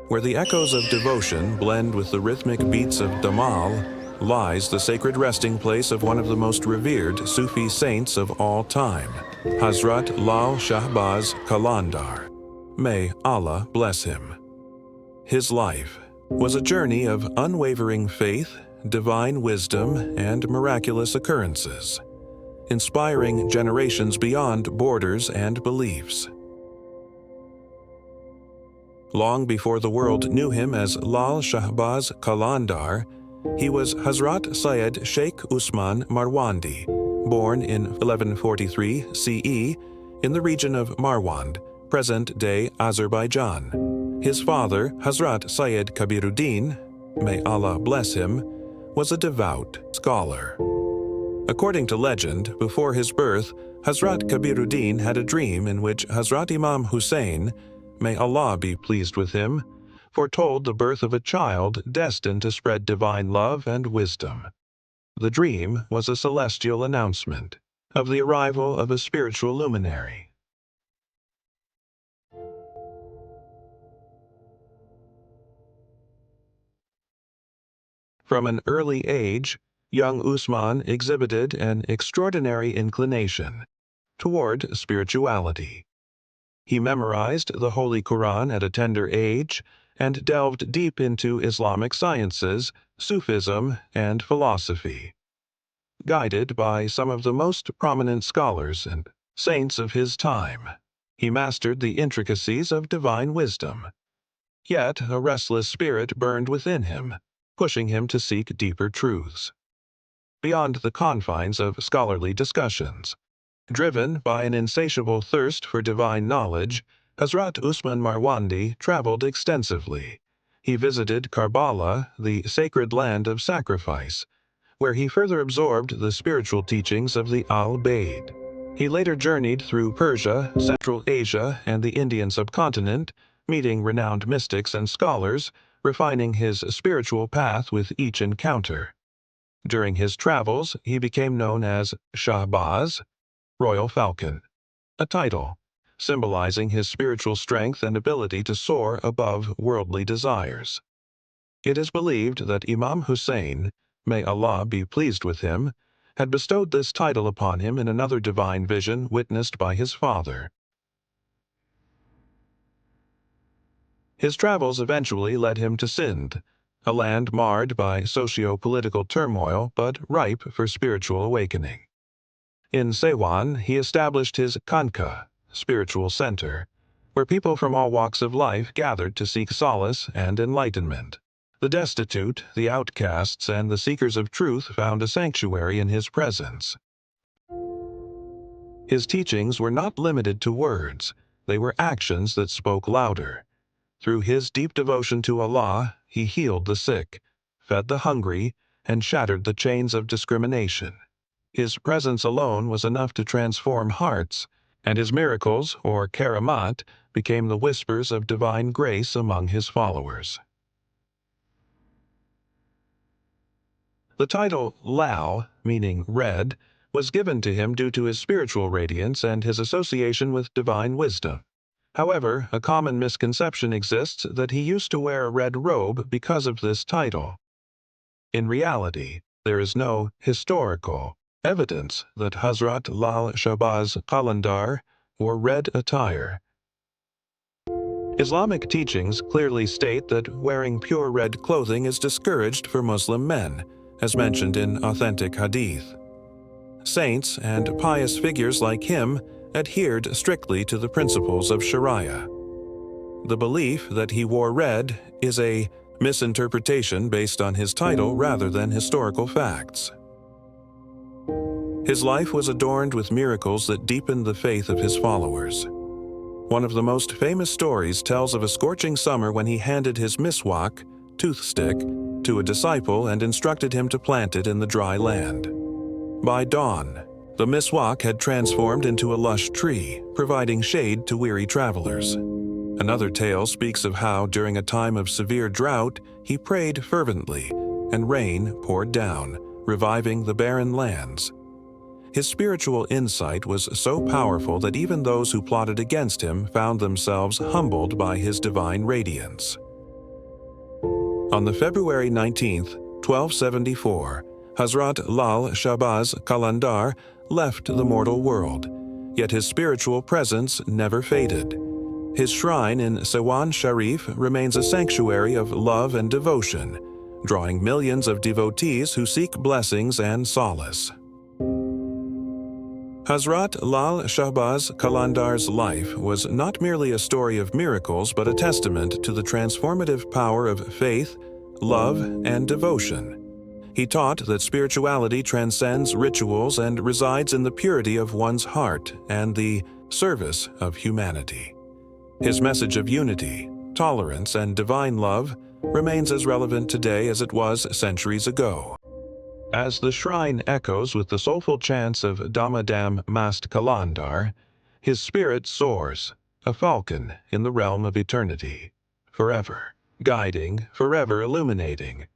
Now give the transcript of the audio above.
Where the echoes of devotion blend with the rhythmic beats of Damal, lies the sacred resting place of one of the most revered Sufi saints of all time, Hazrat Lal Shahbaz Qalandar. May Allah bless him. His life was a journey of unwavering faith, divine wisdom, and miraculous occurrences, inspiring generations beyond borders and beliefs. Long before the world knew him as Lal Shahbaz Qalandar, he was Hazrat Syed Sheikh Usman Marwandi, born in 1143 CE in the region of Marwand, present-day Azerbaijan. His father, Hazrat Syed Kabiruddin, may Allah bless him, was a devout scholar. According to legend, before his birth, Hazrat Kabiruddin had a dream in which Hazrat Imam Hussein, may Allah be pleased with him, foretold the birth of a child destined to spread divine love and wisdom. The dream was a celestial announcement of the arrival of a spiritual luminary. From an early age, young Usman exhibited an extraordinary inclination toward spirituality. He memorized the Holy Quran at a tender age and delved deep into Islamic sciences, Sufism, and philosophy. Guided by some of the most prominent scholars and saints of his time, he mastered the intricacies of divine wisdom. Yet a restless spirit burned within him, pushing him to seek deeper truths beyond the confines of scholarly discussions. Driven by an insatiable thirst for divine knowledge, Hazrat Usman Marwandi traveled extensively. He visited Karbala, the sacred land of sacrifice, where he further absorbed the spiritual teachings of the Al-Bayd. He later journeyed through Persia, Central Asia, and the Indian subcontinent, meeting renowned mystics and scholars, refining his spiritual path with each encounter. During his travels, he became known as Shahbaz, Royal Falcon, a title symbolizing his spiritual strength and ability to soar above worldly desires. It is believed that Imam Hussein, may Allah be pleased with him, had bestowed this title upon him in another divine vision witnessed by his father. His travels eventually led him to Sindh, a land marred by socio-political turmoil but ripe for spiritual awakening. In Sehwan, he established his Khanqa, spiritual center, where people from all walks of life gathered to seek solace and enlightenment. The destitute, the outcasts, and the seekers of truth found a sanctuary in his presence. His teachings were not limited to words, they were actions that spoke louder. Through his deep devotion to Allah, he healed the sick, fed the hungry, and shattered the chains of discrimination. His presence alone was enough to transform hearts, and his miracles, or karamat, became the whispers of divine grace among his followers. The title Lal, meaning red, was given to him due to his spiritual radiance and his association with divine wisdom. However, a common misconception exists that he used to wear a red robe because of this title. In reality, there is no historical evidence that Hazrat Lal Shahbaz Qalandar wore red attire. Islamic teachings clearly state that wearing pure red clothing is discouraged for Muslim men, as mentioned in authentic hadith. Saints and pious figures like him adhered strictly to the principles of Sharia. The belief that he wore red is a misinterpretation based on his title rather than historical facts. His life was adorned with miracles that deepened the faith of his followers. One of the most famous stories tells of a scorching summer when he handed his miswak, toothstick, to a disciple and instructed him to plant it in the dry land. By dawn, the miswak had transformed into a lush tree, providing shade to weary travelers. Another tale speaks of how, during a time of severe drought, he prayed fervently, and rain poured down, reviving the barren lands. His spiritual insight was so powerful that even those who plotted against him found themselves humbled by his divine radiance. On the February 19th, 1274, Hazrat Lal Shahbaz Qalandar left the mortal world, yet his spiritual presence never faded. His shrine in Sehwan Sharif remains a sanctuary of love and devotion, drawing millions of devotees who seek blessings and solace. Hazrat Lal Shahbaz Qalandar's life was not merely a story of miracles but a testament to the transformative power of faith, love, and devotion. He taught that spirituality transcends rituals and resides in the purity of one's heart and the service of humanity. His message of unity, tolerance, and divine love remains as relevant today as it was centuries ago. As the shrine echoes with the soulful chants of Damadam Mast Qalandar, his spirit soars, a falcon in the realm of eternity, forever guiding, forever illuminating,